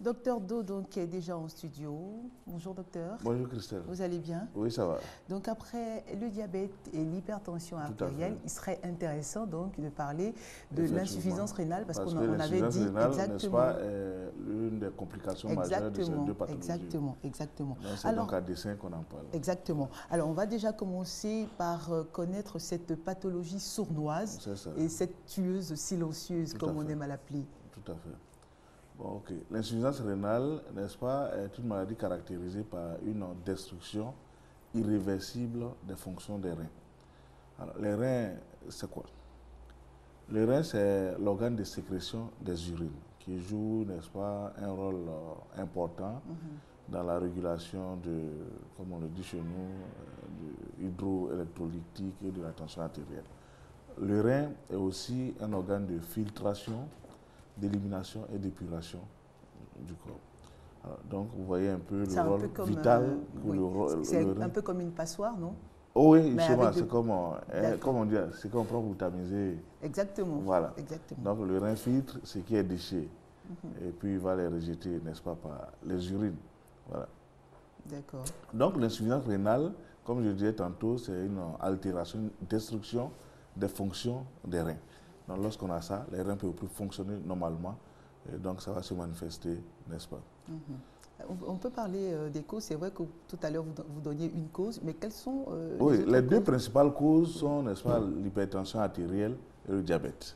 Docteur Do, donc, qui est déjà en studio. Bonjour docteur. Bonjour Christelle. Vous allez bien? Oui, ça va. Donc après le diabète et l'hypertension artérielle, il serait intéressant donc de parler de l'insuffisance rénale parce que l'insuffisance rénale, n'est-ce pas, est l'une des complications majeures de ces deux pathologies. Exactement. C'est donc à dessein qu'on en parle. Exactement. Alors on va déjà commencer par connaître cette pathologie sournoise et cette tueuse silencieuse, comme on aime à l'appeler. Tout à fait. Bon, ok. L'insuffisance rénale, n'est-ce pas, est une maladie caractérisée par une destruction irréversible des fonctions des reins. Alors, les reins, c'est quoi? Les reins, c'est l'organe de sécrétion des urines qui joue, n'est-ce pas, un rôle important dans la régulation de, comme on le dit chez nous, de hydroélectrolytique et de la tension artérielle. Le rein est aussi un organe de filtration, d'élimination et d'épuration du corps. Alors, donc, vous voyez un peu le rôle vital pour le rein. C'est un peu comme une passoire, non? Oh oui, c'est comme on dit, c'est comme on prend pour tamiser. Exactement. Voilà. Exactement. Donc, le rein filtre ce qui est déchet et puis il va les rejeter, n'est-ce pas, par les urines. Voilà. D'accord. Donc, l'insuffisance rénale, comme je disais tantôt, c'est une altération, une destruction des fonctions des reins. Donc, lorsqu'on a ça, les reins ne peuvent plus fonctionner normalement. Et donc, ça va se manifester, n'est-ce pas? On peut parler des causes. C'est vrai que tout à l'heure, vous donniez une cause, mais quelles sont oui, les deux principales causes sont, n'est-ce pas, l'hypertension artérielle et le diabète.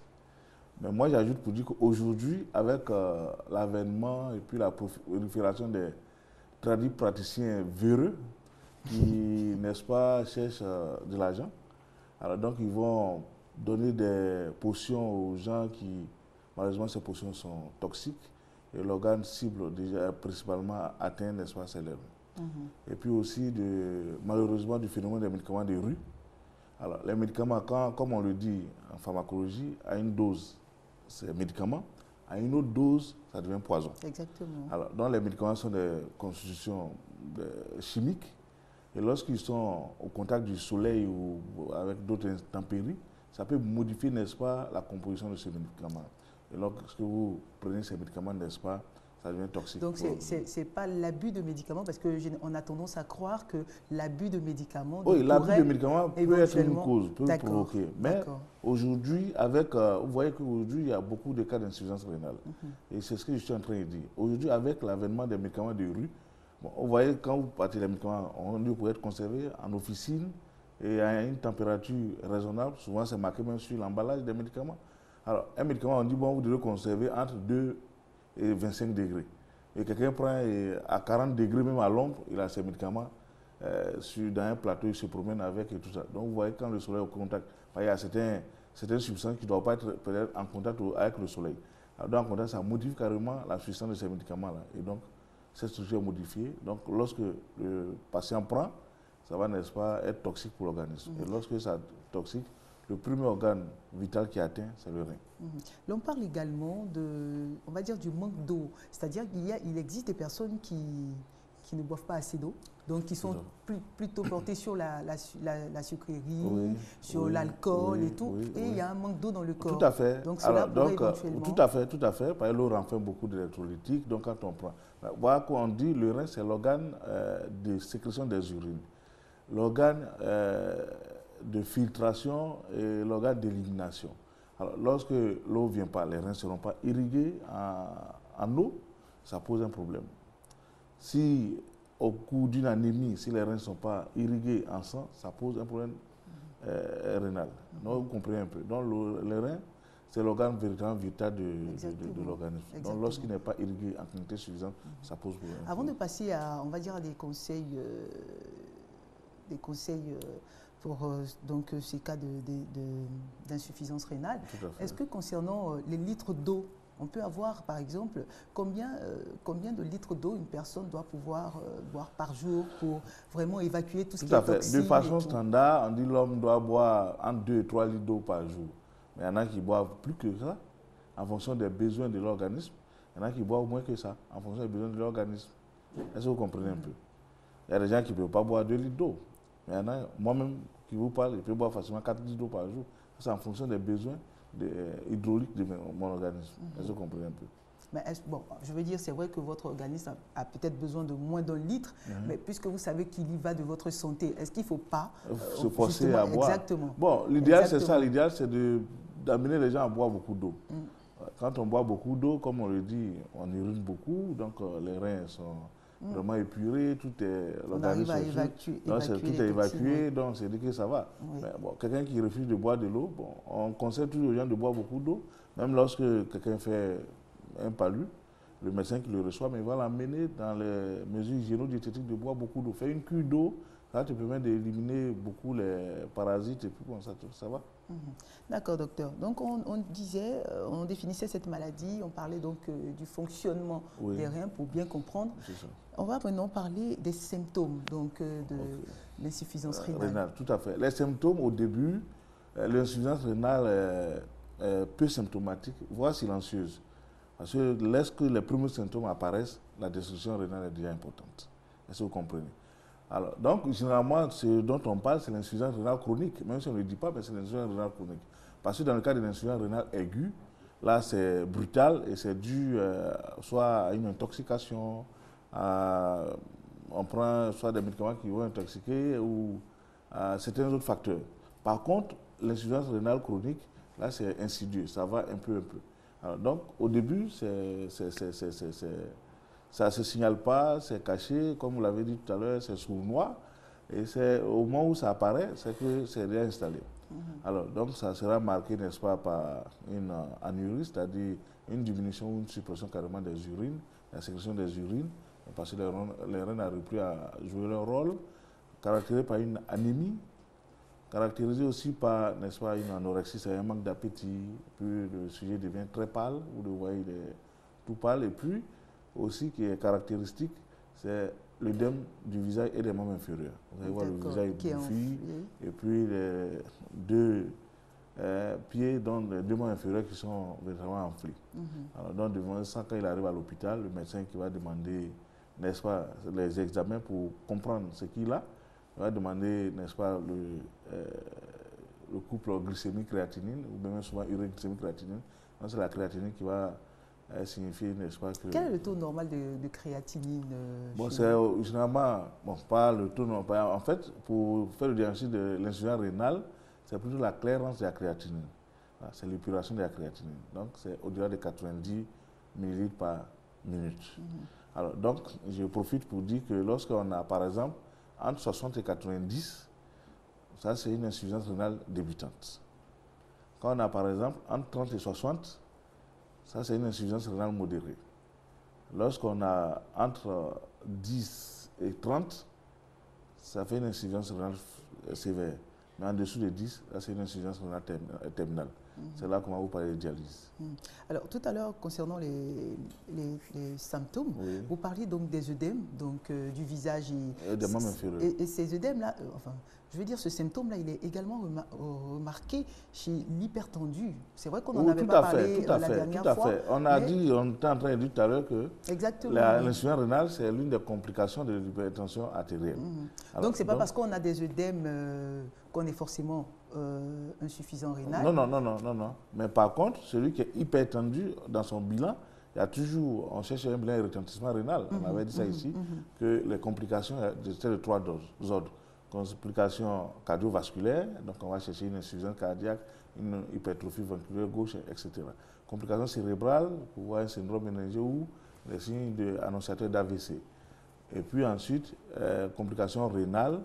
Mais moi, j'ajoute pour dire qu'aujourd'hui, avec l'avènement et puis la prolifération des tradis praticiens véreux qui, n'est-ce pas, cherchent de l'argent, alors donc ils vont donner des potions aux gens qui, malheureusement, ces potions sont toxiques et l'organe cible déjà principalement atteint, n'est-ce pas, c'est les reins. Et puis aussi, malheureusement, du phénomène des médicaments de rue. Alors, les médicaments, comme on le dit en pharmacologie, à une dose, c'est médicament, à une autre dose, ça devient poison. Exactement. Alors, donc les médicaments sont des constitutions chimiques et lorsqu'ils sont au contact du soleil ou avec d'autres intempéries, ça peut modifier, n'est-ce pas, la composition de ces médicaments. Et lorsque vous prenez ces médicaments, n'est-ce pas, ça devient toxique. Donc, ce n'est pas l'abus de médicaments, parce qu'on a tendance à croire que l'abus de médicaments... Oui, l'abus de médicaments peut être une cause, peut provoquer. Mais aujourd'hui, vous voyez qu'aujourd'hui, il y a beaucoup de cas d'insuffisance rénale. Et c'est ce que je suis en train de dire. Aujourd'hui, avec l'avènement des médicaments de rue, bon, vous voyez, quand vous partez les médicaments, on dit pour être conservé en officine et à une température raisonnable. Souvent, c'est marqué même sur l'emballage des médicaments. Alors, un médicament, on dit, bon, vous devez conserver entre 2 et 25 degrés. Et quelqu'un prend à 40 degrés, même à l'ombre, il a ses médicaments dans un plateau, il se promène avec et tout ça. Donc, vous voyez, quand le soleil est au contact, il y a certaines substances qui ne doivent pas être peut-être en contact avec le soleil. Alors, dans le contact, ça modifie carrément la substance de ces médicaments-là. Et donc, cette structure est modifiée. Donc, lorsque le patient prend, ça va, n'est-ce pas, être toxique pour l'organisme. Et lorsque ça est toxique, le premier organe vital qui est atteint, c'est le rein. L'on parle également on va dire, du manque d'eau. C'est-à-dire qu'il existe des personnes qui ne boivent pas assez d'eau, donc qui sont plutôt portées sur la sucrerie, sur l'alcool et tout, et il y a un manque d'eau dans le corps. Tout à fait. Donc cela pourrait éventuellement... Tout à fait, parce que l'eau renferme beaucoup d'électrolytiques, donc quand on prend... Voilà qu'on dit, le rein, c'est l'organe de sécrétion des urines, l'organe de filtration et l'organe d'élimination. Alors, lorsque l'eau ne vient pas, les reins ne seront pas irrigués en eau, ça pose un problème. Si, au cours d'une anémie, si les reins ne sont pas irrigués en sang, ça pose un problème rénal. Donc, vous comprenez un peu. Donc, les reins, c'est l'organe véritablement vital de l'organisme. Donc, lorsqu'il n'est pas irrigué en quantité suffisante, ça pose problème. Avant de passer à, on va dire, à des conseils pour donc, ces cas d'insuffisance rénale. Est-ce que concernant les litres d'eau, on peut avoir par exemple combien de litres d'eau une personne doit pouvoir boire par jour pour vraiment évacuer tout ce qui est toxique? De façon standard, on dit que l'homme doit boire entre 2 et 3 litres d'eau par jour. Mais il y en a qui boivent plus que ça en fonction des besoins de l'organisme. Il y en a qui boivent moins que ça en fonction des besoins de l'organisme. Est-ce que vous comprenez un peu? Il y a des gens qui ne peuvent pas boire 2 litres d'eau. Mais il y en a, moi-même, qui vous parle, je peux boire facilement 4 litres d'eau par jour. C'est en fonction des besoins hydrauliques de mon organisme. Est-ce que vous comprenez un peu? Mais bon, je veux dire, c'est vrai que votre organisme a peut-être besoin de moins d'1 litre, mais puisque vous savez qu'il y va de votre santé, est-ce qu'il ne faut pas se forcer à boire? Exactement. Bon, l'idéal, c'est ça. L'idéal, c'est d'amener les gens à boire beaucoup d'eau. Quand on boit beaucoup d'eau, comme on le dit, on urine beaucoup, donc les reins sont vraiment épurés, tout est... On arrive à évacuer tout est évacué, donc c'est dit que ça va. Oui. Bon, quelqu'un qui refuse de boire de l'eau, bon, on conseille toujours aux gens de boire beaucoup d'eau, même lorsque quelqu'un fait un palu, le médecin qui le reçoit, mais il va l'amener dans les mesures hygiéno-diététiques de boire beaucoup d'eau. Faire une cure d'eau, ça te permet d'éliminer beaucoup les parasites et puis bon, ça va. D'accord, docteur. Donc, on disait, on définissait cette maladie, on parlait donc du fonctionnement des reins pour bien comprendre. On va maintenant parler des symptômes donc, de l'insuffisance rénale. Tout à fait. Les symptômes, au début, l'insuffisance rénale est peu symptomatique, voire silencieuse. Parce que lorsque les premiers symptômes apparaissent, la destruction rénale est déjà importante. Est-ce que vous comprenez? Alors, donc, généralement, ce dont on parle, c'est l'insuffisance rénale chronique. Même si on ne le dit pas, mais c'est l'insuffisance rénale chronique. Parce que dans le cas de l'insuffisance rénale aiguë, là, c'est brutal et c'est dû soit à une intoxication, on prend soit des médicaments qui vont intoxiquer ou à certains autres facteurs. Par contre, l'insuffisance rénale chronique, là, c'est insidieux, ça va un peu. Alors, donc, au début, ça ne se signale pas, c'est caché, comme vous l'avez dit tout à l'heure, c'est sournois. Et c'est au moment où ça apparaît, c'est que c'est déjà installé. Alors, donc, ça sera marqué, n'est-ce pas, par une anurie, c'est-à-dire une diminution ou une suppression carrément des urines, la sécrétion des urines, parce que les reins n'arrivent plus à jouer leur rôle, caractérisé par une anémie, caractérisé aussi par, n'est-ce pas, une anorexie, c'est un manque d'appétit, puis le sujet devient très pâle, vous le voyez, il est tout pâle, et puis aussi qui est caractéristique, c'est l'œdème du visage et des membres inférieurs. Vous allez voir le visage bouffi, et puis les deux pieds, donc les deux membres inférieurs qui sont vraiment enflés. Alors, donc, devant ça, quand il arrive à l'hôpital, le médecin qui va demander, n'est-ce pas, les examens pour comprendre ce qu'il a, il va demander, n'est-ce pas, le couple glycémie-créatinine, ou même souvent urine-glycémie-créatinine. C'est la créatinine qui va signifier, n'est-ce pas, que... Quel est le taux normal de créatinine Bon, c'est généralement, bon, pas le taux normal. En fait, pour faire le diagnostic de l'insuffisance rénale, c'est plutôt la clairance de la créatinine. C'est l'épuration de la créatinine. Donc, c'est au-delà de 90 ml par minute. Alors, donc, je profite pour dire que lorsqu'on a, par exemple, entre 60 et 90, ça, c'est une insuffisance rénale débutante. Quand on a, par exemple, entre 30 et 60, ça, c'est une insuffisance rénale modérée. Lorsqu'on a entre 10 et 30, ça fait une insuffisance rénale sévère. Mais en dessous de 10, c'est une insuffisance rénale terminale. C'est là qu'on va vous parler de dialyse. Alors, tout à l'heure, concernant les symptômes, vous parliez donc des œdèmes, donc du visage et des membres inférieurs. Et ces œdèmes-là, enfin, je veux dire, ce symptôme-là, il est également remarqué chez l'hypertendu. C'est vrai qu'on n'en avait pas parlé la dernière fois. Tout à fait. On était en train de dire tout à l'heure que l'insuffisance rénale, c'est l'une des complications de l'hypertension artérielle. Donc, ce n'est pas parce qu'on a des œdèmes qu'on est forcément insuffisant rénal. Non. Mais par contre, celui qui est hypertendu, dans son bilan, il y a toujours, on cherche un bilan de retentissement rénal. On avait dit ça ici, que les complications, c'est de 3 ordres. Complications cardiovasculaires, donc on va chercher une insuffisance cardiaque, une hypertrophie ventriculaire gauche, etc. Complications cérébrales, pour voir un syndrome énergétique ou les signes annonciateurs d'AVC. Et puis ensuite, complications rénales,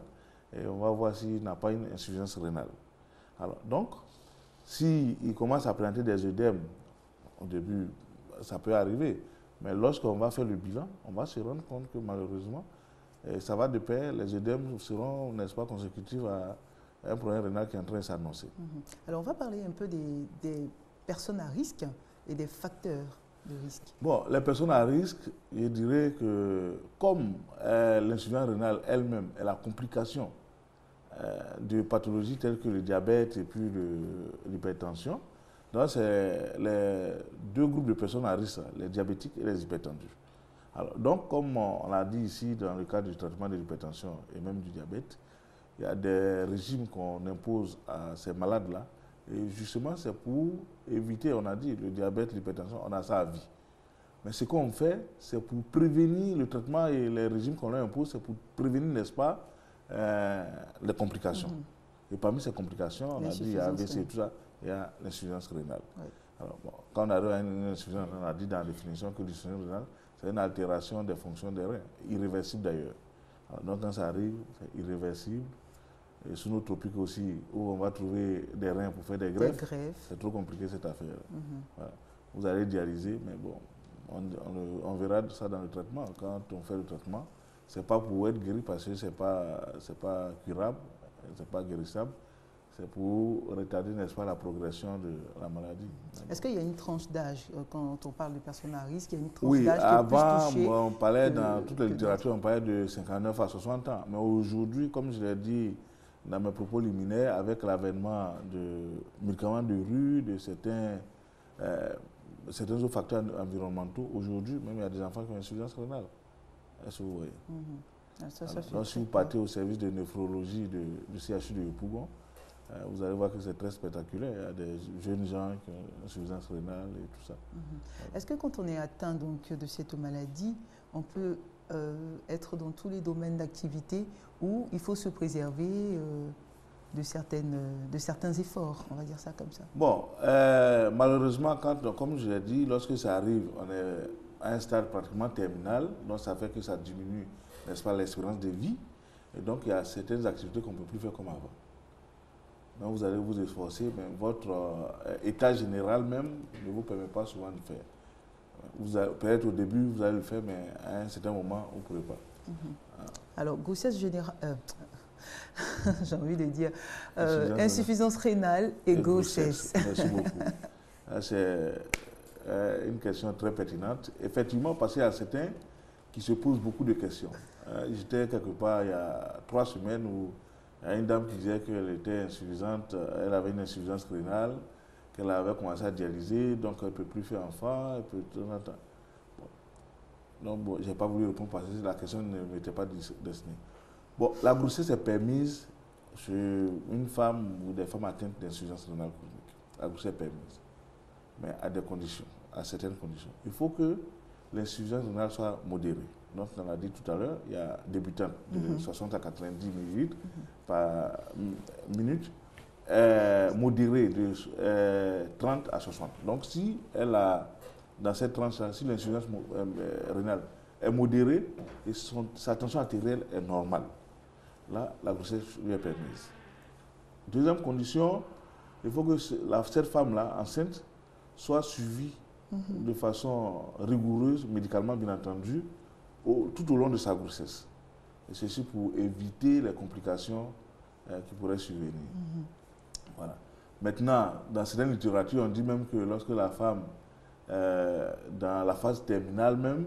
et on va voir s'il n'a pas une insuffisance rénale. Alors, donc, s'il commence à présenter des œdèmes, au début, ça peut arriver. Mais lorsqu'on va faire le bilan, on va se rendre compte que malheureusement, ça va de pair, les œdèmes seront, n'est-ce pas, consécutifs à un problème rénal qui est en train de s'annoncer. Alors, on va parler un peu des personnes à risque et des facteurs de risque. Bon, les personnes à risque, je dirais que comme l'insuffisance rénale elle-même est la complication de pathologies telles que le diabète et puis l'hypertension, donc c'est les deux groupes de personnes à risque, les diabétiques et les hypertendus. Alors, donc, comme on l'a dit ici dans le cadre du traitement de l'hypertension et même du diabète, il y a des régimes qu'on impose à ces malades-là. Et justement, c'est pour éviter, on a dit, le diabète, l'hypertension, on a ça à vie. Mais ce qu'on fait, c'est pour prévenir le traitement et les régimes qu'on leur impose, c'est pour prévenir, n'est-ce pas, les complications. Et parmi ces complications, on a dit, il y a AVC et tout ça, il y a l'insuffisance rénale. Oui. Alors, bon, quand on arrive à une insuffisance rénale, on a dit dans la définition que l'insuffisance rénale, c'est une altération des fonctions des reins, irréversible d'ailleurs. Donc quand ça arrive, c'est irréversible. Et sous nos tropiques aussi, où on va trouver des reins pour faire des greffes, c'est trop compliqué cette affaire. Voilà. Vous allez dialyser, mais bon, on verra ça dans le traitement. Quand on fait le traitement, ce n'est pas pour être guéri parce que ce n'est pas curable, ce n'est pas guérissable. C'est pour retarder, n'est-ce pas, la progression de la maladie. Est-ce qu'il y a une tranche d'âge, quand on parle de personnes à risque, il y a une tranche d'âge qui est plus touchée? Oui, avant, on parlait dans toute la littérature, on parlait de 59 à 60 ans. Mais aujourd'hui, comme je l'ai dit dans mes propos liminaires, avec l'avènement de médicaments de rue, de certains autres facteurs environnementaux, aujourd'hui, même il y a des enfants qui ont une insuffisance rénale. Est-ce que vous voyez? Donc, si vous partez au service de néphrologie du CHU de Yopougon, vous allez voir que c'est très spectaculaire. Il y a des jeunes gens qui ont une insuffisance rénale et tout ça. Est-ce que quand on est atteint donc, de cette maladie, on peut être dans tous les domaines d'activité où il faut se préserver de certains efforts, on va dire ça comme ça? Bon, malheureusement, comme je l'ai dit, lorsque ça arrive, on est à un stade pratiquement terminal, donc ça fait que ça diminue, n'est-ce pas, l'espérance de vie. Et donc, il y a certaines activités qu'on ne peut plus faire comme avant. Donc vous allez vous esforcer, mais votre état général même ne vous permet pas souvent de faire. Peut-être au début, vous allez le faire, mais à un certain moment, vous ne pourrez pas. Alors, grossesse générale, j'ai envie de dire, insuffisance rénale et grossesse. Merci beaucoup. C'est une question très pertinente. Effectivement, parce qu'il y a certains qui se posent beaucoup de questions. J'étais quelque part il y a 3 semaines où il y a une dame qui disait qu'elle était insuffisante, elle avait une insuffisance rénale, qu'elle avait commencé à dialyser, donc elle ne peut plus faire enfant, elle peut tout le temps. Donc, bon, je n'ai pas voulu répondre parce que la question ne m'était pas destinée. Bon, la grossesse est permise chez une femme ou des femmes atteintes d'insuffisance rénale chronique. La grossesse est permise, mais à des conditions, à certaines conditions. Il faut que l'insuffisance rénale soit modérée. Donc, on l'a dit tout à l'heure, il y a débutante de 60 à 90 ml par minute, modérée de 30 à 60. Donc, si elle a, dans cette tranche-là, si l'insuffisance rénale est modérée et sa tension artérielle est normale, là, la grossesse lui est permise. Deuxième condition, il faut que cette femme-là, enceinte, soit suivie de façon rigoureuse, médicalement bien entendu, tout au long de sa grossesse. Et ceci pour éviter les complications qui pourraient survenir. Voilà. Maintenant, dans certaines littératures, on dit même que lorsque la femme, dans la phase terminale même,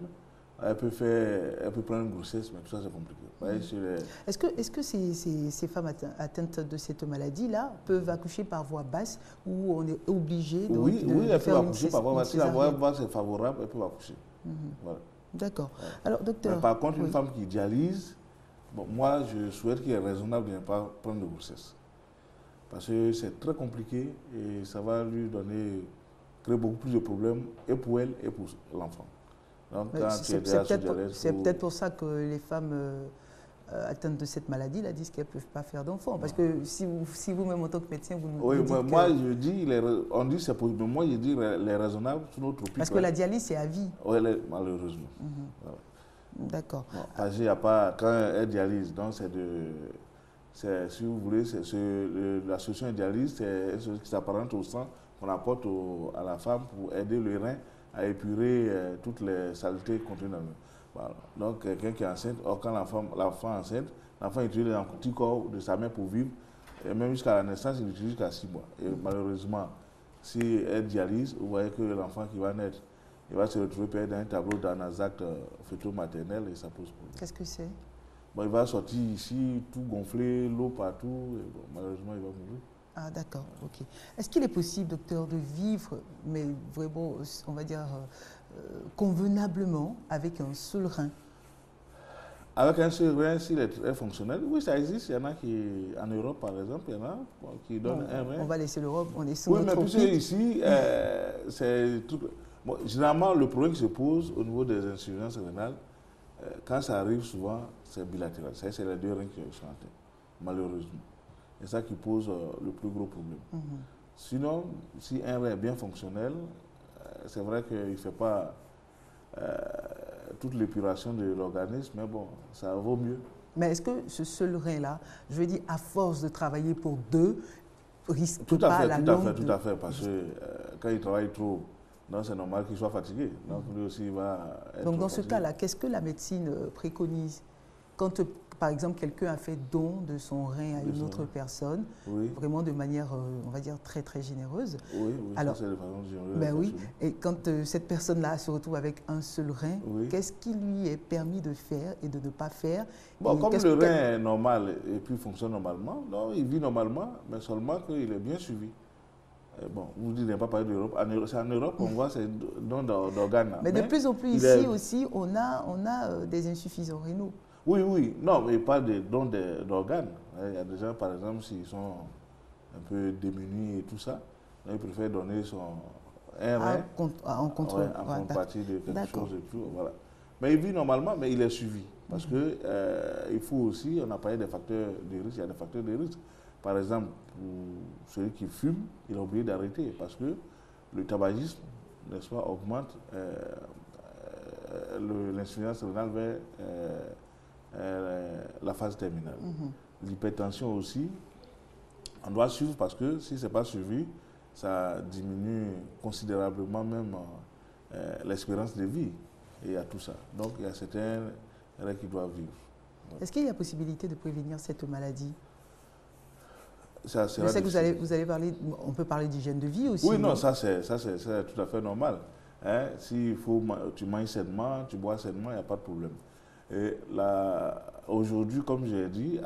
elle peut prendre une grossesse, mais tout ça c'est compliqué. Est-ce que ces femmes atteintes de cette maladie-là peuvent accoucher par voie basse ou on est obligé de Oui, elles peuvent accoucher par voie basse. Si la voie basse est favorable, elles peuvent accoucher. Voilà. D'accord. Alors, docteur... Mais par contre, une femme qui dialyse, bon, moi, je souhaite qu'il est raisonnable de ne pas prendre de grossesse. Parce que c'est très compliqué et ça va lui créer beaucoup plus de problèmes, et pour elle et pour l'enfant. Donc, c'est peut-être pour ça que les femmes atteintes de cette maladie disent qu'elles ne peuvent pas faire d'enfants. Parce que si vous-même, en tant que médecin, vous nous dites moi, je dis, on dit c'est possible, mais moi, je dis les raisonnables sur notre tropique. Parce que la dialyse, c'est à vie. Oui, malheureusement. Voilà. D'accord. Bon, parce qu'il n'y a pas, quand elle dialyse, donc si vous voulez, la solution de dialyse, c'est ce qui s'apparente au sang qu'on apporte à la femme pour aider le rein à épurer toutes les saletés contenues dans le rein. Voilà. Donc, quelqu'un qui est enceinte, quand l'enfant est enceinte, l'enfant utilise un petit corps de sa mère pour vivre, et même jusqu'à la naissance, il l'utilise jusqu'à 6 mois. Et malheureusement, si elle dialyse, vous voyez que l'enfant qui va naître, il va se retrouver payé dans un tableau d'anazacte fœto-maternel et ça pose problème. Qu'est-ce que c'est? Bon, il va sortir ici, tout gonflé, l'eau partout, et bon, malheureusement, il va mourir. Ah, d'accord, ok. Est-ce qu'il est possible, docteur, de vivre, mais vraiment, on va dire, convenablement, avec un seul rein? Avec un seul rein, s'il est très fonctionnel, oui, ça existe. Il y en a qui, en Europe, par exemple, il y en a qui donnent un rein. On va laisser l'Europe, on est sous oui, notre mais puisque ici, c'est tout. Bon, généralement, le problème qui se pose au niveau des insuffisances rénales, quand ça arrive souvent, c'est bilatéral. C'est les deux reins qui sont atteints, malheureusement. C'est ça qui pose le plus gros problème. Sinon, si un rein est bien fonctionnel, c'est vrai qu'il ne fait pas toute l'épuration de l'organisme, mais bon, ça vaut mieux. Mais est-ce que ce seul rein-là, je veux dire, à force de travailler pour deux, risque tout pas à la fait, longue... Tout à fait, parce que quand il travaille trop, c'est normal qu'il soit fatigué. Donc lui aussi, il va être Donc dans fatigué. ce cas-là, qu'est-ce que la médecine préconise? Quand, par exemple, quelqu'un a fait don de son rein à une autre personne, vraiment de manière, on va dire, très, très généreuse. Oui, alors, ça c'est de façon généreuse. Ben oui, et quand cette personne-là se retrouve avec un seul rein, qu'est-ce qui lui est permis de faire et de ne pas faire? Bon, comme le rein est normal et puis fonctionne normalement, non, il vit normalement, mais seulement qu'il est bien suivi. Bon, vous dites, il n'y a pas parlé d'Europe. C'est en Europe, on voit ces dons d'organes. Mais de plus en plus ici aussi, on a des insuffisants rénaux. Oui. Non, mais pas de dons d'organes. Il y a des gens, par exemple, s'ils sont un peu démunis et tout ça, ils préfèrent donner un rein en contrepartie de quelque chose et tout. Voilà. Mais il vit normalement, mais il est suivi. Parce que il faut aussi, on a parlé des facteurs de risque, il y a des facteurs de risque. Par exemple, pour celui qui fume, il a oublié d'arrêter parce que le tabagisme, n'est-ce pas, augmente l'insuffisance rénale vers la phase terminale. L'hypertension aussi, on doit suivre parce que si ce n'est pas suivi, ça diminue considérablement même l'espérance de vie. Et il y a tout ça. Donc il y a certains qui doivent vivre. Est-ce qu'il y a possibilité de prévenir cette maladie? Je sais que vous allez parler, on peut parler d'hygiène de vie aussi. Oui, non, ça c'est tout à fait normal. Hein? Tu manges sainement, tu bois sainement, il n'y a pas de problème. Et aujourd'hui, comme j'ai dit,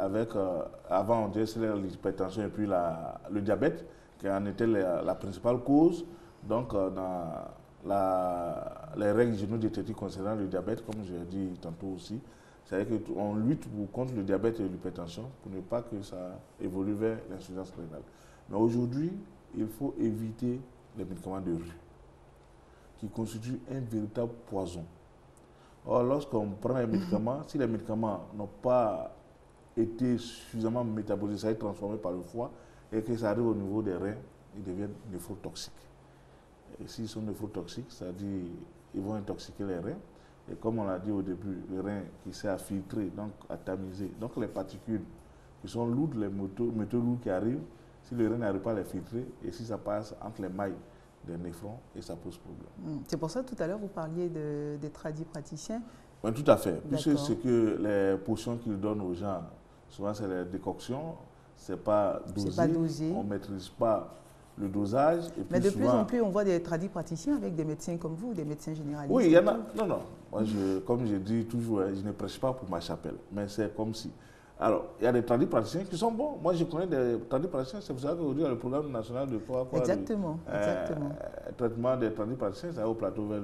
avant on disait l'hypertension et puis le diabète, qui en était la principale cause. Donc dans les règles génodiététiques concernant le diabète, comme j'ai dit tantôt aussi, c'est-à-dire qu'on lutte contre le diabète et l'hypertension pour ne pas que ça évolue vers l'insuffisance rénale. Mais aujourd'hui, il faut éviter les médicaments de rue, qui constituent un véritable poison. Or, lorsqu'on prend les médicaments, si les médicaments n'ont pas été suffisamment métabolisés, ça a été transformé par le foie, et que ça arrive au niveau des reins, ils deviennent néphrotoxiques. Et s'ils sont néphrotoxiques, c'est-à-dire qu'ils vont intoxiquer les reins. Et comme on l'a dit au début, le rein qui sert à filtrer, donc à tamiser. Donc les particules qui sont lourdes, les métaux lourds qui arrivent, si le rein n'arrive pas à les filtrer, et si ça passe entre les mailles des néphrons, et ça pose problème. C'est pour ça que tout à l'heure, vous parliez des tradipraticiens. Oui, tout à fait. Puisque c'est que les potions qu'ils donnent aux gens, souvent c'est les décoctions, c'est pas dosé, on ne maîtrise pas le dosage. Et mais de plus en plus, on voit des tradipraticiens avec des médecins comme vous, des médecins généralistes. Oui, il y en a. Non. Moi, comme je dis toujours, je ne prêche pas pour ma chapelle, mais c'est comme si. Alors, il y a des tradipraticiens qui sont bons. Moi, je connais des tradipraticiens, c'est pour ça qu'aujourd'hui, il y a le programme national de exactement. Traitement des tradipraticiens, ça va au plateau vers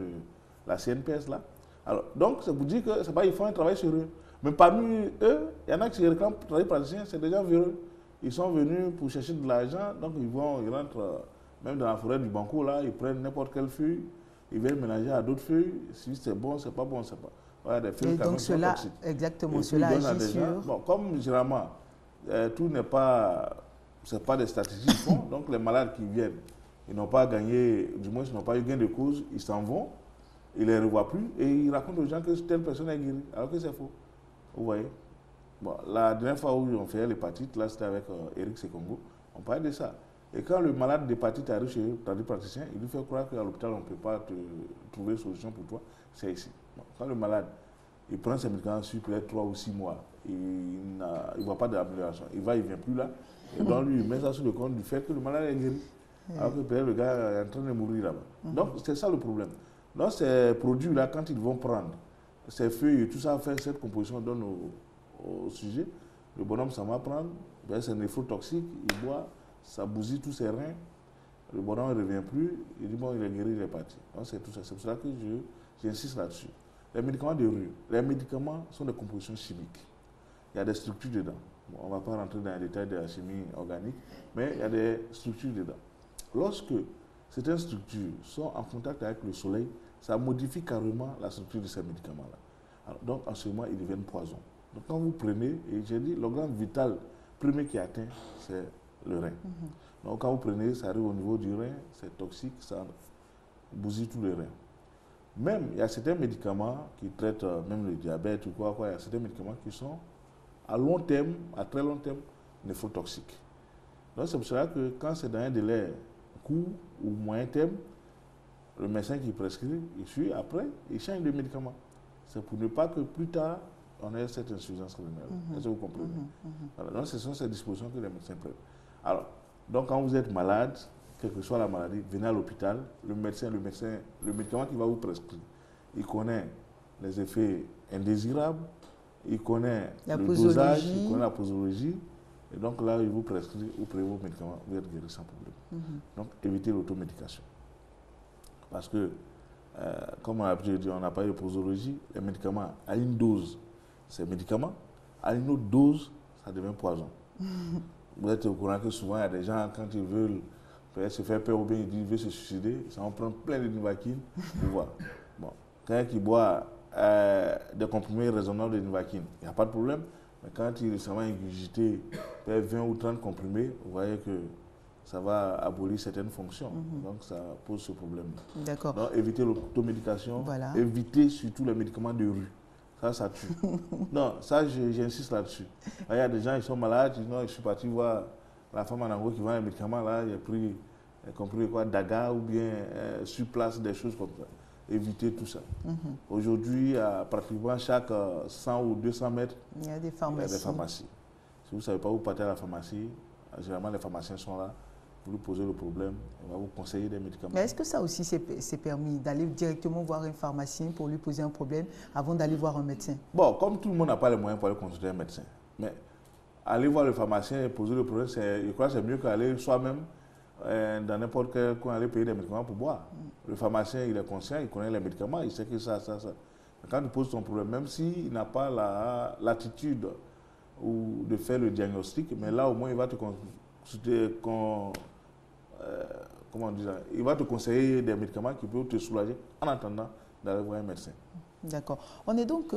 la CNPS là. Alors, donc, c'est pour dire qu'ils font un travail sur eux. Mais parmi eux, il y en a qui se réclament tradipraticiens, c'est des gens véreux. Ils sont venus pour chercher de l'argent, donc ils rentrent même dans la forêt du Banco, là, ils prennent n'importe quelle feuille, ils viennent mélanger à d'autres feuilles. Si c'est bon, c'est pas bon, c'est pas. Voilà, des feuilles donc cela, exactement, cela agit sur... Bon, comme généralement, tout n'est pas... C'est pas des statistiques qu'ils font, donc les malades qui viennent, ils n'ont pas gagné, du moins ils n'ont pas eu gain de cause, ils s'en vont, ils ne les revoient plus et ils racontent aux gens que telle personne est guérie, alors que c'est faux. Vous voyez? Bon, la dernière fois où on fait l'hépatite, là c'était avec Eric Sekongo, on parlait de ça. Et quand le malade d'hépatite arrive chez le praticien, il lui fait croire qu'à l'hôpital on ne peut pas trouver une solution pour toi, c'est ici. Bon, quand le malade il prend ses médicaments sur peut-être 3 ou 6 mois, il ne voit pas d'amélioration, il ne vient plus là, et donc lui il met ça sur le compte du fait que le malade est guéri. Alors que peut-être le gars est en train de mourir là-bas. Donc c'est ça le problème. Donc ces produits-là, quand ils vont prendre ces feuilles et tout ça, faire cette composition donne au sujet, le bonhomme ça va prendre, ben, c'est néphrotoxique, il boit, ça bousille tous ses reins, le bonhomme ne revient plus, il dit bon il est guéri, il est parti. Donc c'est tout ça, c'est pour ça que j'insiste là-dessus. Les médicaments de rue, les médicaments sont des compositions chimiques. Il y a des structures dedans. Bon, on ne va pas rentrer dans les détails de la chimie organique, mais il y a des structures dedans. Lorsque certaines structures sont en contact avec le soleil, ça modifie carrément la structure de ces médicaments-là. Donc, en ce moment, ils deviennent poison. Donc, quand vous prenez, et j'ai dit, l'organe vital premier qui est atteint, c'est le rein. Donc, quand vous prenez, ça arrive au niveau du rein, c'est toxique, ça bousille tout le rein. Même, il y a certains médicaments qui traitent même le diabète ou quoi, il y a certains médicaments qui sont à long terme, à très long terme, néphrotoxiques. Donc, c'est pour cela que quand c'est dans un délai court ou moyen terme, le médecin qui prescrit, il suit, après, il change de médicament. C'est pour ne pas que plus tard, on ait cette insuffisance rénale. Est-ce que vous comprenez? Voilà, donc, ce sont ces dispositions que les médecins prennent. Alors, donc, quand vous êtes malade, quelle que soit la maladie, venez à l'hôpital, le médicament qui va vous prescrire, il connaît les effets indésirables, il connaît le dosage, il connaît la posologie, et donc là, il vous prescrit, vous prenez vos médicaments, vous êtes guéri sans problème. Donc, évitez l'automédication. Parce que, comme on a dit, on n'a pas eu de posologie, les médicaments à une dose, c'est médicament, à une autre dose, ça devient poison. Vous êtes au courant que souvent, il y a des gens, quand ils veulent se faire peur ou bien ils veulent se suicider, ça en prend plein de Novaquine pour voir. Bon, quelqu'un qui boit des comprimés raisonnables de Novaquine, il n'y a pas de problème. Mais quand il est récemment ingurgité 20 ou 30 comprimés, vous voyez que ça va abolir certaines fonctions. Donc ça pose ce problème. D'accord. Donc évitez l'automédication, voilà. Évitez surtout les médicaments de rue. Ça tue. Non, ça j'insiste là-dessus. Il y a des gens qui sont malades, ils disent non, je suis parti voir la femme en Angola qui vend les médicaments là, il a pris compris quoi, Daga ou bien sur place, des choses comme ça. Évitez tout ça. Aujourd'hui, à pratiquement chaque 100 ou 200 mètres, il y a des pharmacies. Si vous ne savez pas où partir à la pharmacie, généralement les pharmaciens sont là, vous lui posez le problème, on va vous conseiller des médicaments. Mais est-ce que ça aussi c'est permis, d'aller directement voir un pharmacien pour lui poser un problème avant d'aller voir un médecin? Bon, comme tout le monde n'a pas les moyens pour aller consulter un médecin, mais aller voir le pharmacien et poser le problème, je crois que c'est mieux qu'aller soi-même dans n'importe quel coin, aller payer des médicaments pour boire. Le pharmacien, il est conscient, il connaît les médicaments, il sait que ça. Quand il pose son problème, même s'il n'a pas l'attitude de faire le diagnostic, mais là au moins il va te consulter, comment on dit ça, il va te conseiller des médicaments qui peuvent te soulager en attendant d'aller voir un médecin. D'accord. On est donc,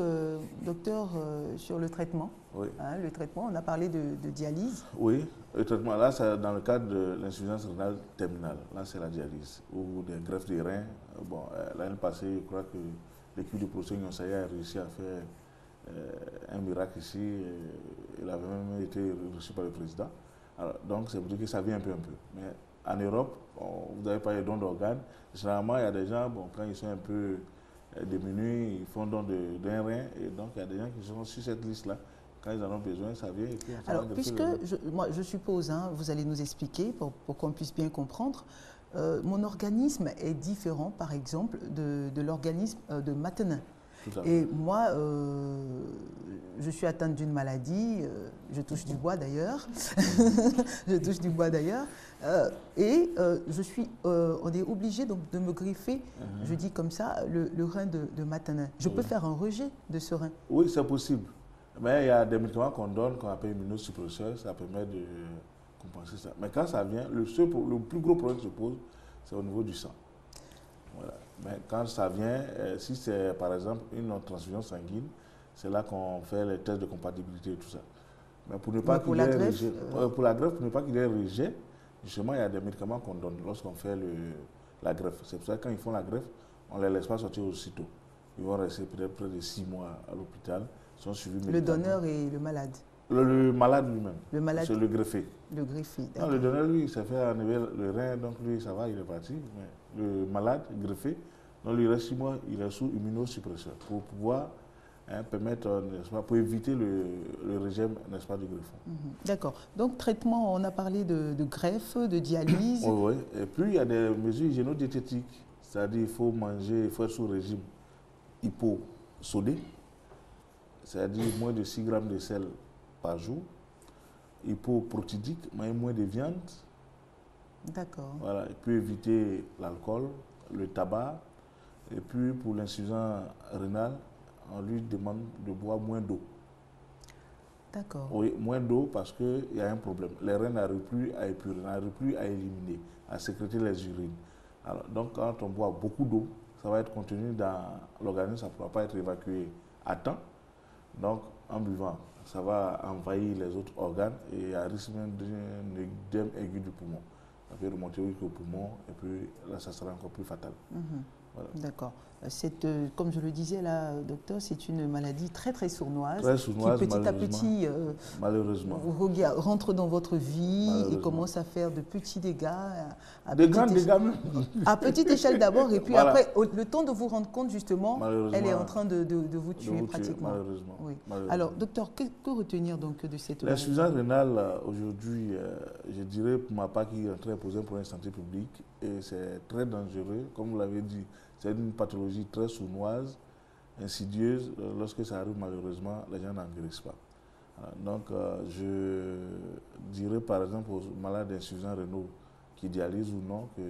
docteur, sur le traitement. Oui. Hein, le traitement, on a parlé de dialyse. Oui, le traitement, là, c'est dans le cadre de l'insuffisance rénale terminale. Là, c'est la dialyse ou des greffes des reins. Bon, l'année passée, je crois que l'équipe du professeur Nyonsaya a réussi à faire un miracle ici. Il avait même été reçu par le président. Alors, donc, c'est pour dire que ça vient un peu. Mais en Europe, vous n'avez pas les dons d'organes. Généralement, il y a des gens, bon, quand ils sont un peu démunis, ils font don d'un rein. Et donc, il y a des gens qui sont sur cette liste-là. Quand ils en ont besoin, ça vient. Et puis alors, puisque, moi, je suppose, hein, vous allez nous expliquer pour qu'on puisse bien comprendre, mon organisme est différent, par exemple, de l'organisme de Matenin. Et moi, je suis atteinte d'une maladie, je touche du bois d'ailleurs, et on est obligé donc de me greffer, je dis comme ça, le rein de Matenin. Je peux faire un rejet de ce rein? Oui, c'est possible. Mais il y a des médicaments qu'on donne, qu'on appelle immunosuppresseurs, ça permet de compenser ça. Mais quand ça vient, le plus gros problème qui se pose, c'est au niveau du sang. Voilà. Mais quand ça vient, si c'est par exemple une transfusion sanguine, c'est là qu'on fait les tests de compatibilité et tout ça. Mais pour ne pas qu'il y ait rejet, pour la greffe, pour ne pas qu'il y ait rejet, justement, il y a des médicaments qu'on donne lorsqu'on fait la greffe. C'est pour ça que quand ils font la greffe, on ne les laisse pas sortir aussitôt. Ils vont rester peut-être près de 6 mois à l'hôpital. Le donneur et le malade? Le malade lui-même. C'est le greffé. Le greffé, non, le donneur, lui, il s'est fait enlever le rein, donc lui, ça va, il est parti. Mais le malade, greffé, donc lui, il reste 6 mois, il est sous immunosuppresseur pour pouvoir permettre, n'est-ce pas, pour éviter le régime, n'est-ce pas, du greffon. D'accord. Donc, traitement, on a parlé de greffe, de dialyse. Oui. Et puis, il y a des mesures hygiéno-diététiques. C'est-à-dire, il faut manger, il faut être sous régime hyposodé. C'est-à-dire moins de 6 grammes de sel par jour. Hypoprotidique, manger moins de viande. D'accord. Voilà. Et puis éviter l'alcool, le tabac. Et puis pour l'insuffisance rénale, on lui demande de boire moins d'eau. D'accord. Oui, moins d'eau parce qu'il y a un problème. Les reins n'arrivent plus à épurer, n'arrivent plus à éliminer, à sécréter les urines. Alors, donc, quand on boit beaucoup d'eau, ça va être contenu dans l'organisme, ça ne pourra pas être évacué à temps. Donc, en buvant, ça va envahir les autres organes et à risque même d'un œdème aigu du poumon. Ça peut remonter au poumon et puis là, ça sera encore plus fatal. Voilà. D'accord. Comme je le disais là, docteur, c'est une maladie très très sournoise, qui petit à petit malheureusement. rentre dans votre vie et commence à faire de petits dégâts. De grands dégâts même. À petite échelle d'abord et puis après, le temps de vous rendre compte justement, elle est en train de vous tuer pratiquement. Malheureusement. Oui. Malheureusement. Alors docteur, que retenir donc de cette maladie? L'insuffisance rénale aujourd'hui, je dirais pour ma part, qui est en train de poser un problème de santé publique et c'est très dangereux, comme vous l'avez dit. C'est une pathologie très sournoise, insidieuse. Lorsque ça arrive, malheureusement, les gens n'en guérissent pas. Donc, je dirais par exemple aux malades d'insuffisance rénale qui dialysent ou non que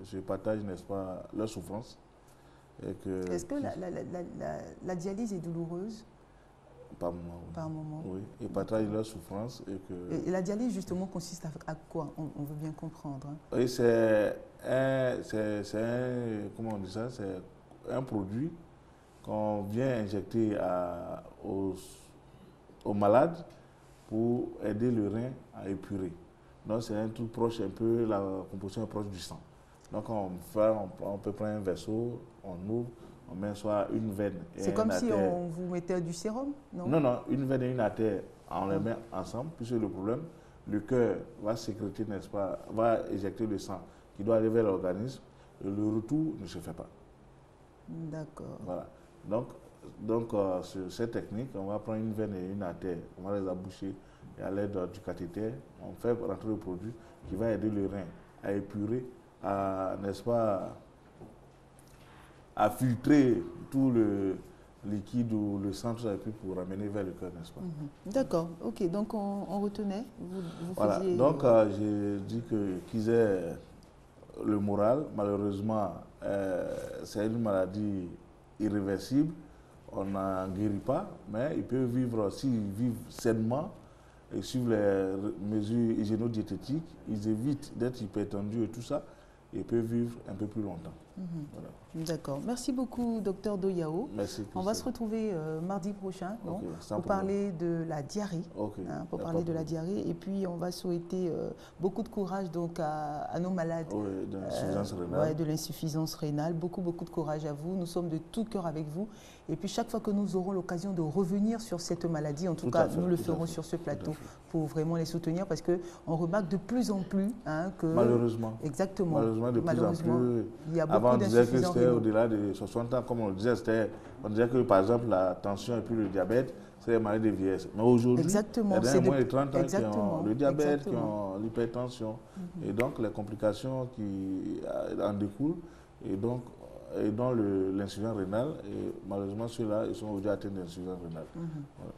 je partage, n'est-ce pas, leur souffrance. Est-ce que la dialyse est douloureuse? Par moment. Par moment. Oui, et partage leur souffrance. Et la dialyse, justement, consiste à quoi? On veut bien comprendre. Hein. Oui, comment on dit ça? C'est un produit qu'on vient injecter aux malades pour aider le rein à épurer. Donc, c'est un truc proche, un peu, la composition est proche du sang. Donc, on peut prendre un vaisseau, on ouvre, on met soit une veine et c'est comme si on vous mettait du sérum, non? Non, une veine et une artère, on les met ensemble, puisque le problème, le cœur va sécréter, n'est-ce pas, va éjecter le sang qui doit aller vers l'organisme, et le retour ne se fait pas. D'accord. Voilà. Donc sur cette technique, on va prendre une veine et une artère, on va les aboucher et à l'aide du cathéter, on fait rentrer le produit qui va aider le rein à épurer, n'est-ce pas, à filtrer tout le liquide ou le sang, tout ça, pour ramener vers le cœur, n'est-ce pas? D'accord, ok. Donc on retenait, vous voilà. faisiez... Donc j'ai dit qu'ils aient le moral. Malheureusement, c'est une maladie irréversible. On n'en guérit pas, mais ils peuvent vivre, s'ils vivent sainement et suivent les mesures hygiéno-diététiques, ils évitent d'être hypertendus et tout ça, et peuvent vivre un peu plus longtemps. Voilà. D'accord. Merci beaucoup, docteur Doyao. Merci. On va se retrouver mardi prochain pour parler de la diarrhée. Pour parler de la diarrhée. Et puis, on va souhaiter beaucoup de courage donc, à nos malades de l'insuffisance rénale. Beaucoup de courage à vous. Nous sommes de tout cœur avec vous. Et puis, chaque fois que nous aurons l'occasion de revenir sur cette maladie, en tout cas, nous le ferons sur ce plateau pour vraiment les soutenir parce qu'on remarque de plus en plus que... Malheureusement. Exactement. Malheureusement, de plus en plus. Il y a beaucoup d'insuffisance rénale. Au-delà de 60 ans, comme on le disait, on disait que par exemple la tension et puis le diabète, c'est les maladies de vieillesse. Mais aujourd'hui, il y a moins de 30 ans qui ont le diabète, qui ont l'hypertension. Et donc les complications qui en découlent, et donc dans l'insuffisance rénale, et malheureusement ceux-là, ils sont aujourd'hui atteints d'insuffisance rénale. Voilà.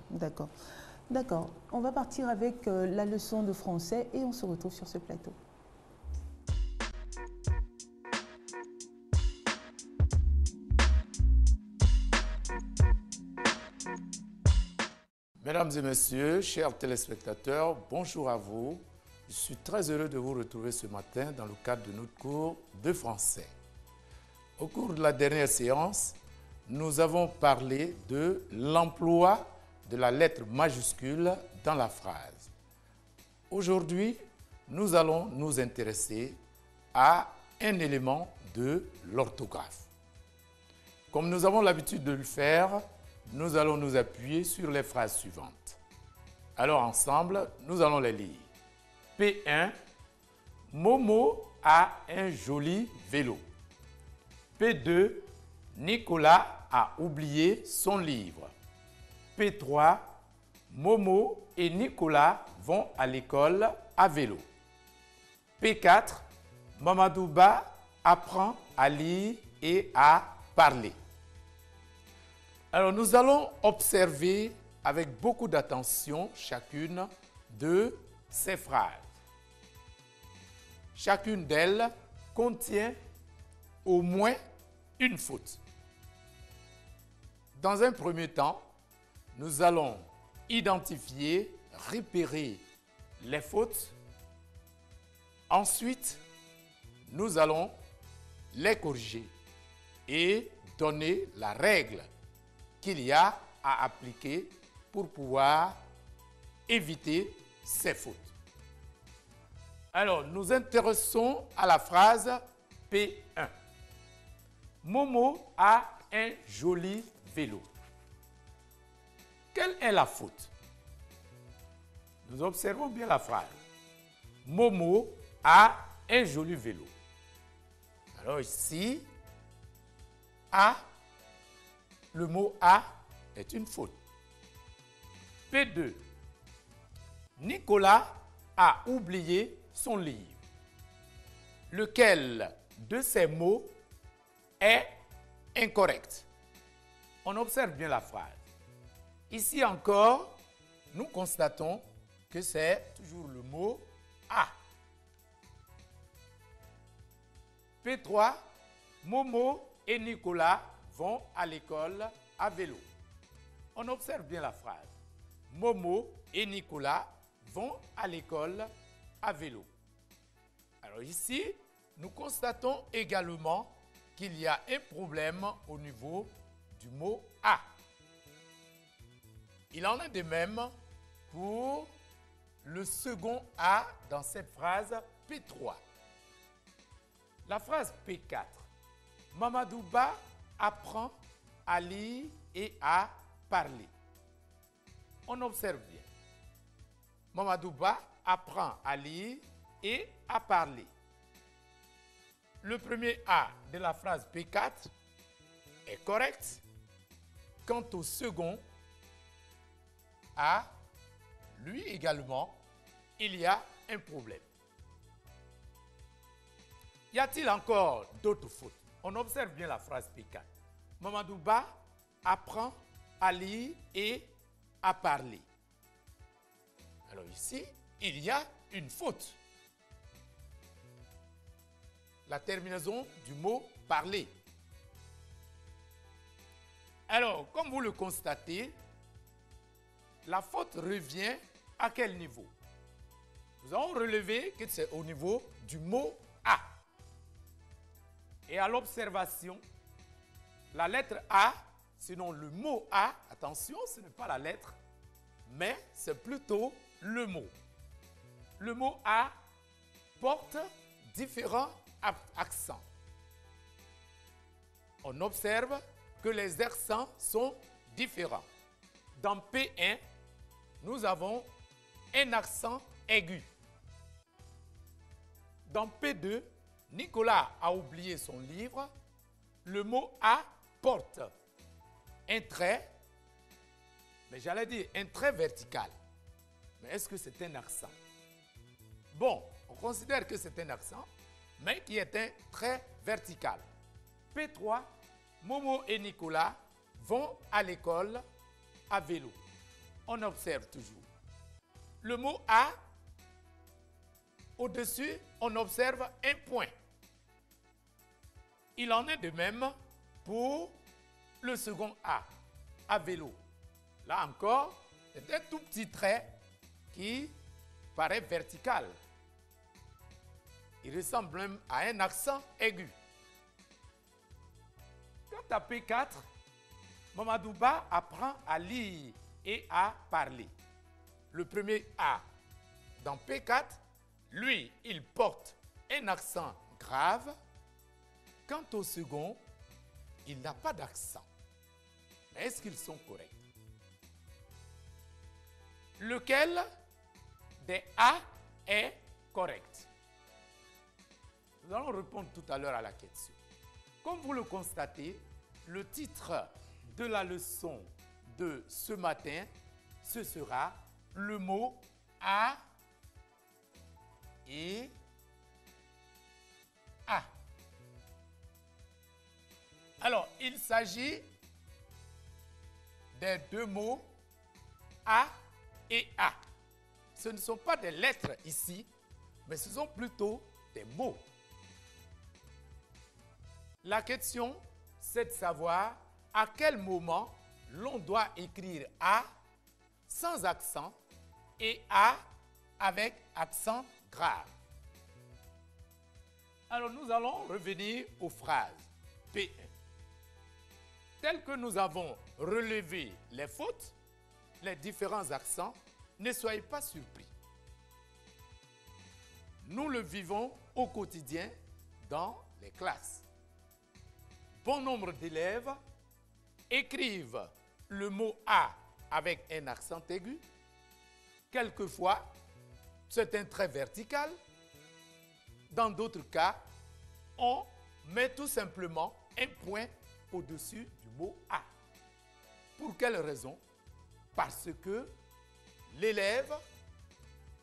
D'accord. On va partir avec la leçon de français et on se retrouve sur ce plateau. Mesdames et messieurs, chers téléspectateurs, bonjour à vous. Je suis très heureux de vous retrouver ce matin dans le cadre de notre cours de français. Au cours de la dernière séance, nous avons parlé de l'emploi de la lettre majuscule dans la phrase. Aujourd'hui, nous allons nous intéresser à un élément de l'orthographe. Comme nous avons l'habitude de le faire, nous allons nous appuyer sur les phrases suivantes. Alors ensemble, nous allons les lire. P1, Momo a un joli vélo. P2, Nicolas a oublié son livre. P3, Momo et Nicolas vont à l'école à vélo. P4, Mamadouba apprend à lire et à parler. Alors, nous allons observer avec beaucoup d'attention chacune de ces phrases. Chacune d'elles contient au moins une faute. Dans un premier temps, nous allons identifier, repérer les fautes. Ensuite, nous allons les corriger et donner la règle qu'il y a à appliquer pour pouvoir éviter ces fautes. Alors, nous intéressons à la phrase P1. Momo a un joli vélo. Quelle est la faute? Nous observons bien la phrase. Momo a un joli vélo. Alors ici, A, le mot A est une faute. P2. Nicolas a oublié son livre. Lequel de ces mots est incorrect? On observe bien la phrase. Ici encore, nous constatons que c'est toujours le mot A. P3, Momo et Nicolas vont à l'école à vélo. On observe bien la phrase. Momo et Nicolas vont à l'école à vélo. Alors ici, nous constatons également qu'il y a un problème au niveau du mot A. Il en est de même pour le second A dans cette phrase P3. La phrase P4. Mamadouba apprend à lire et à parler. On observe bien. Mamadouba apprend à lire et à parler. Le premier A de la phrase P4 est correct. Quant au second A, lui également, il y a un problème. Y a-t-il encore d'autres fautes? On observe bien la phrase P4. Mamadouba apprend à lire et à parler. Alors ici, il y a une faute. La terminaison du mot parler. Alors, comme vous le constatez, la faute revient à quel niveau? Nous avons relevé que c'est au niveau du mot A. Et à l'observation, la lettre A, sinon le mot A, attention, ce n'est pas la lettre, mais c'est plutôt le mot. Le mot A porte différents accents. On observe que les accents sont différents. Dans P1, nous avons un accent aigu. Dans P2, Nicolas a oublié son livre. Le mot A porte un trait, mais j'allais dire un trait vertical. Mais est-ce que c'est un accent? Bon, on considère que c'est un accent, mais qui est un trait vertical. P3, Momo et Nicolas vont à l'école à vélo. On observe toujours. Le mot A, au-dessus, on observe un point. Il en est de même pour le second A, à vélo. Là encore, c'est un tout petit trait qui paraît vertical. Il ressemble même à un accent aigu. Quant à P4, Mamadouba apprend à lire et à parler. Le premier A dans P4, lui, il porte un accent grave. Quant au second, il n'a pas d'accent. Mais est-ce qu'ils sont corrects? Lequel des A est correct? Nous allons répondre tout à l'heure à la question. Comme vous le constatez, le titre de la leçon de ce matin, ce sera le mot A et A. Alors, il s'agit des deux mots A et A. Ce ne sont pas des lettres ici, mais ce sont plutôt des mots. La question, c'est de savoir à quel moment l'on doit écrire A sans accent et A avec accent grave. Alors, nous allons revenir aux phrases P1. Telles que nous avons relevé les fautes, les différents accents, ne soyez pas surpris. Nous le vivons au quotidien dans les classes. Bon nombre d'élèves écrivent le mot « a » avec un accent aigu. Quelquefois, c'est un trait vertical. Dans d'autres cas, on met tout simplement un point au-dessus du mot « a ». Pour quelle raison? Parce que l'élève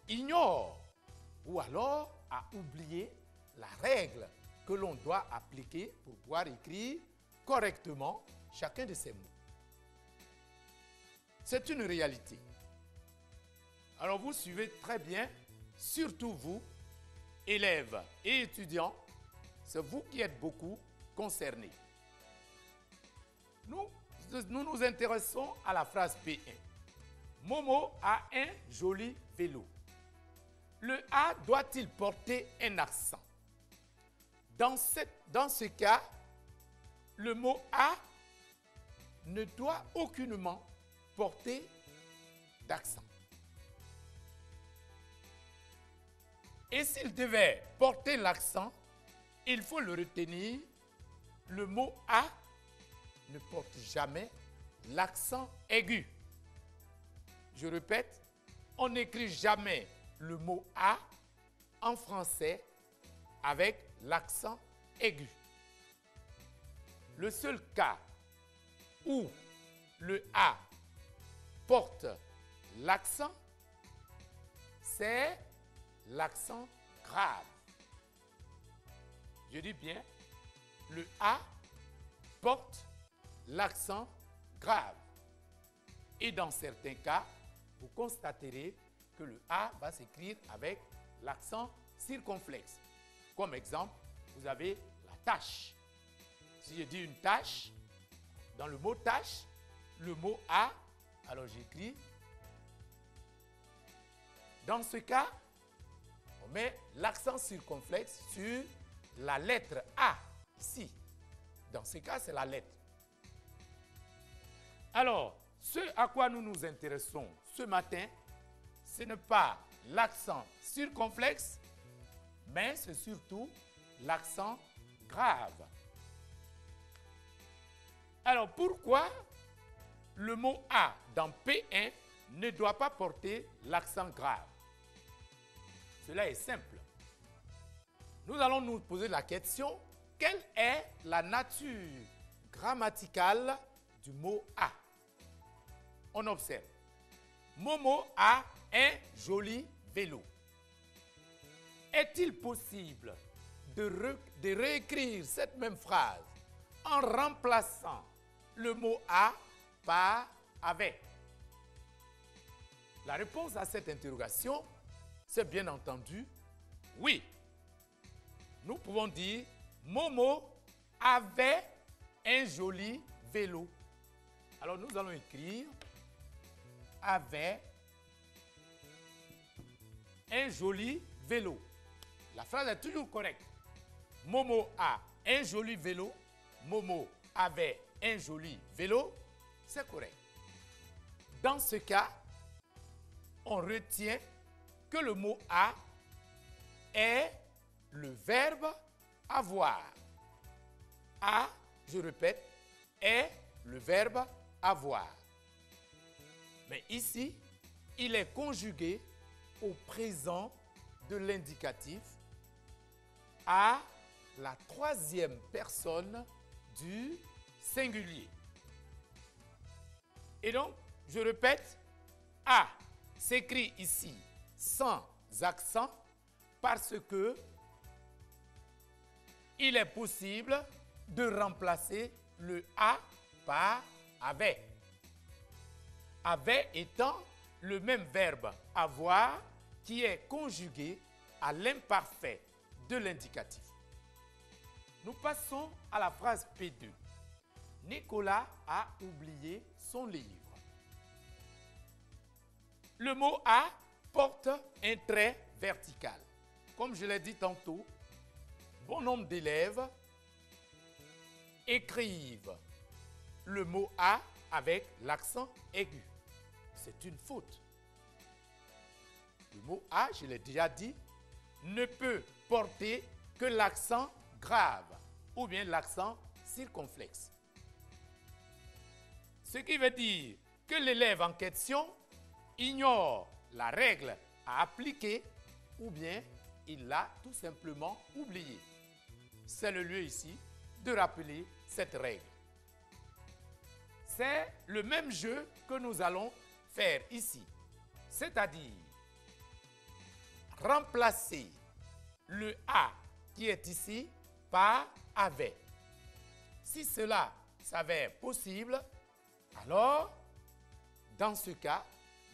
ignore ou alors a oublié la règle que l'on doit appliquer pour pouvoir écrire correctement chacun de ces mots. C'est une réalité. Alors vous suivez très bien, surtout vous, élèves et étudiants, c'est vous qui êtes beaucoup concernés. Nous nous intéressons à la phrase P1. Momo a un joli vélo. Le A doit-il porter un accent? Dans ce cas, le mot A ne doit aucunement porter d'accent. Et s'il devait porter l'accent, il faut le retenir, le mot A ne porte jamais l'accent aigu. Je répète, on n'écrit jamais le mot A en français avec l'accent aigu. Le seul cas où le A porte l'accent, c'est l'accent grave. Je dis bien, le A porte l'accent grave. Et dans certains cas, vous constaterez que le A va s'écrire avec l'accent circonflexe. Comme exemple, vous avez la tâche. Si je dis une tâche, dans le mot tâche, le mot A, alors j'écris. Dans ce cas, on met l'accent circonflexe sur la lettre A, ici. Dans ce cas, c'est la lettre. Alors, ce à quoi nous nous intéressons ce matin, ce n'est pas l'accent circonflexe, mais c'est surtout l'accent grave. Alors, pourquoi le mot A dans P1 ne doit pas porter l'accent grave? Cela est simple. Nous allons nous poser la question, quelle est la nature grammaticale du mot A? On observe. Momo a un joli vélo. Est-il possible de réécrire cette même phrase en remplaçant le mot a par avec? La réponse à cette interrogation, c'est bien entendu oui. Nous pouvons dire Momo avait un joli vélo. Alors nous allons écrire avait un joli vélo. La phrase est toujours correcte. Momo a un joli vélo. Momo avait un joli vélo. C'est correct. Dans ce cas, on retient que le mot a est le verbe avoir. A, je répète, est le verbe avoir. Mais ici, il est conjugué au présent de l'indicatif à la troisième personne du singulier. Et donc, je répète, A s'écrit ici sans accent parce que il est possible de remplacer le A par avec. Avec étant le même verbe avoir qui est conjugué à l'imparfait de l'indicatif. Nous passons à la phrase P2. Nicolas a oublié son livre. Le mot a porte un trait vertical. Comme je l'ai dit tantôt, bon nombre d'élèves écrivent le mot « a » avec l'accent aigu. C'est une faute. Le mot « a », je l'ai déjà dit, ne peut porter que l'accent grave ou bien l'accent circonflexe. Ce qui veut dire que l'élève en question ignore la règle à appliquer ou bien il l'a tout simplement oublié. C'est le lieu ici de rappeler cette règle. C'est le même jeu que nous allons faire ici, c'est-à-dire remplacer le « a » qui est ici par « avait ». Si cela s'avère possible, alors, dans ce cas,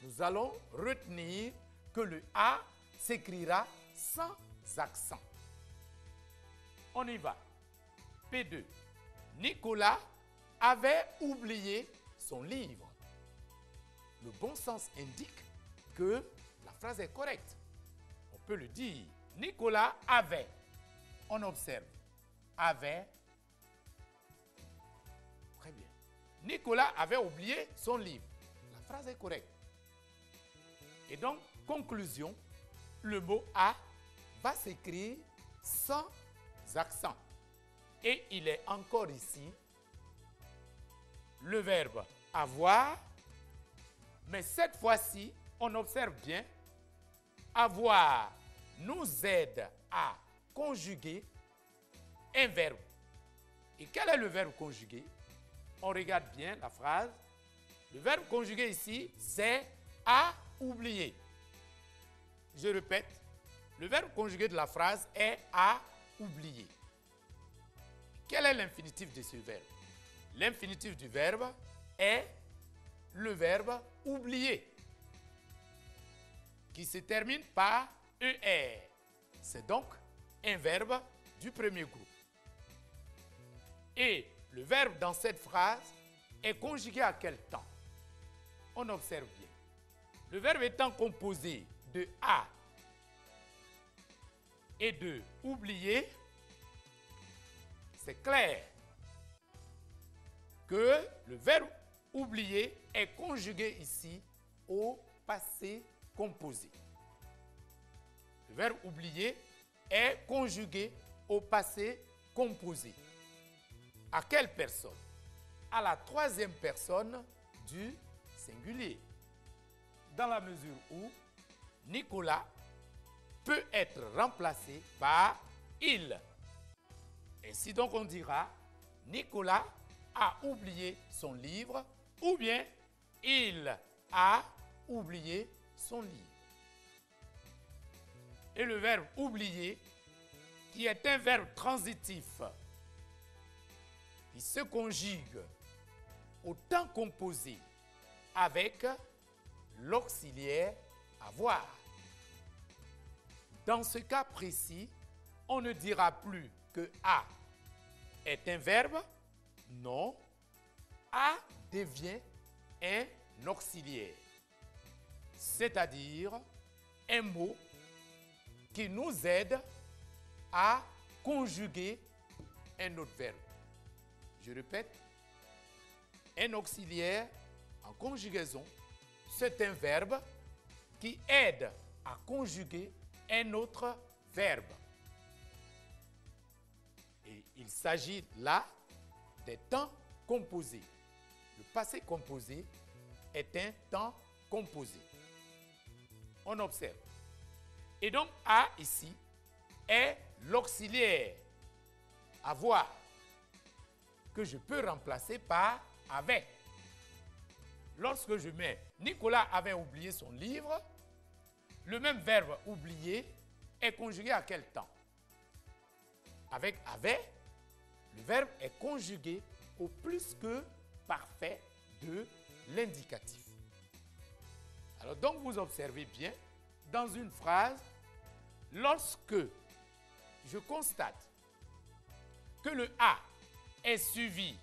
nous allons retenir que le « a » s'écrira sans accent. On y va. P2. Nicolas avait oublié son livre. Le bon sens indique que la phrase est correcte. On peut le dire. Nicolas avait. On observe. Avait. Très bien. Nicolas avait oublié son livre. La phrase est correcte. Et donc, conclusion, le mot « a » va s'écrire sans accent. Et il est encore ici le verbe « avoir », mais cette fois-ci, on observe bien, « avoir » nous aide à conjuguer un verbe. Et quel est le verbe conjugué? On regarde bien la phrase. Le verbe conjugué ici, c'est « à oublier ». Je répète, le verbe conjugué de la phrase est « à oublier ». Quel est l'infinitif de ce verbe? L'infinitif du verbe est le verbe « oublier » qui se termine par « er ». C'est donc un verbe du premier groupe. Et le verbe dans cette phrase est conjugué à quel temps? On observe bien. Le verbe étant composé de « a » et de « oublier », c'est clair que le verbe « oublier » est conjugué ici au passé composé. Le verbe « oublier » est conjugué au passé composé. À quelle personne? À la troisième personne du singulier. Dans la mesure où Nicolas peut être remplacé par « il ». Ainsi donc on dira Nicolas a oublié son livre ou bien il a oublié son livre. Et le verbe oublier, qui est un verbe transitif, qui se conjugue au temps composé avec l'auxiliaire avoir. Dans ce cas précis, on ne dira plus que « a » est un verbe. Non, « a » devient un auxiliaire, c'est-à-dire un mot qui nous aide à conjuguer un autre verbe. Je répète, un auxiliaire en conjugaison, c'est un verbe qui aide à conjuguer un autre verbe. Et il s'agit là des temps composés. Le passé composé est un temps composé. On observe. Et donc, « a » ici est l'auxiliaire « avoir » que je peux remplacer par « avait ». Lorsque je mets « Nicolas avait oublié son livre », le même verbe « oublier » est conjugué à quel temps? Avec « avait », le verbe est conjugué au plus que parfait de l'indicatif. Alors donc vous observez bien, dans une phrase, lorsque je constate que le « a » est suivi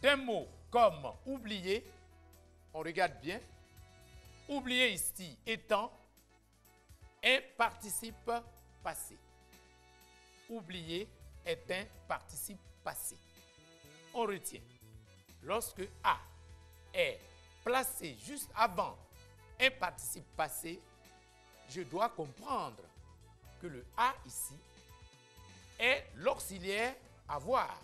d'un mot comme « oublier », on regarde bien, oublier ici étant un participe passé. oublié est un participe passé. On retient. Lorsque A est placé juste avant un participe passé, je dois comprendre que le A ici est l'auxiliaire avoir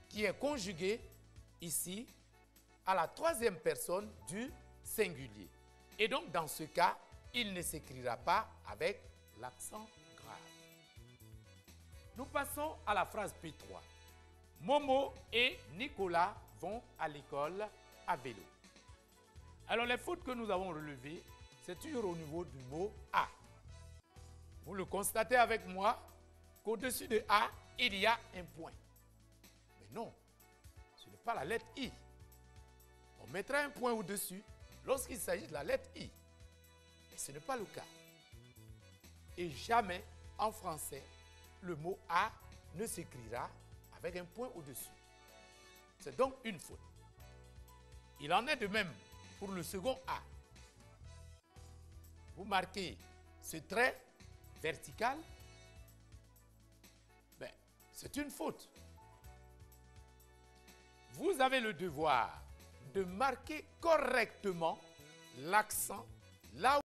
qui est conjugué ici à la troisième personne du singulier. Et donc, dans ce cas, il ne s'écrira pas avec l'accent grave. Nous passons à la phrase P3. Momo et Nicolas vont à l'école à vélo. Alors, les fautes que nous avons relevées, c'est toujours au niveau du mot A. Vous le constatez avec moi qu'au-dessus de A, il y a un point. Mais non, ce n'est pas la lettre I. On mettra un point au-dessus lorsqu'il s'agit de la lettre I. Mais ce n'est pas le cas. Et jamais en français, le mot A ne s'écrira avec un point au-dessus. C'est donc une faute. Il en est de même pour le second A. Vous marquez ce trait vertical, ben, c'est une faute. Vous avez le devoir de marquer correctement l'accent là où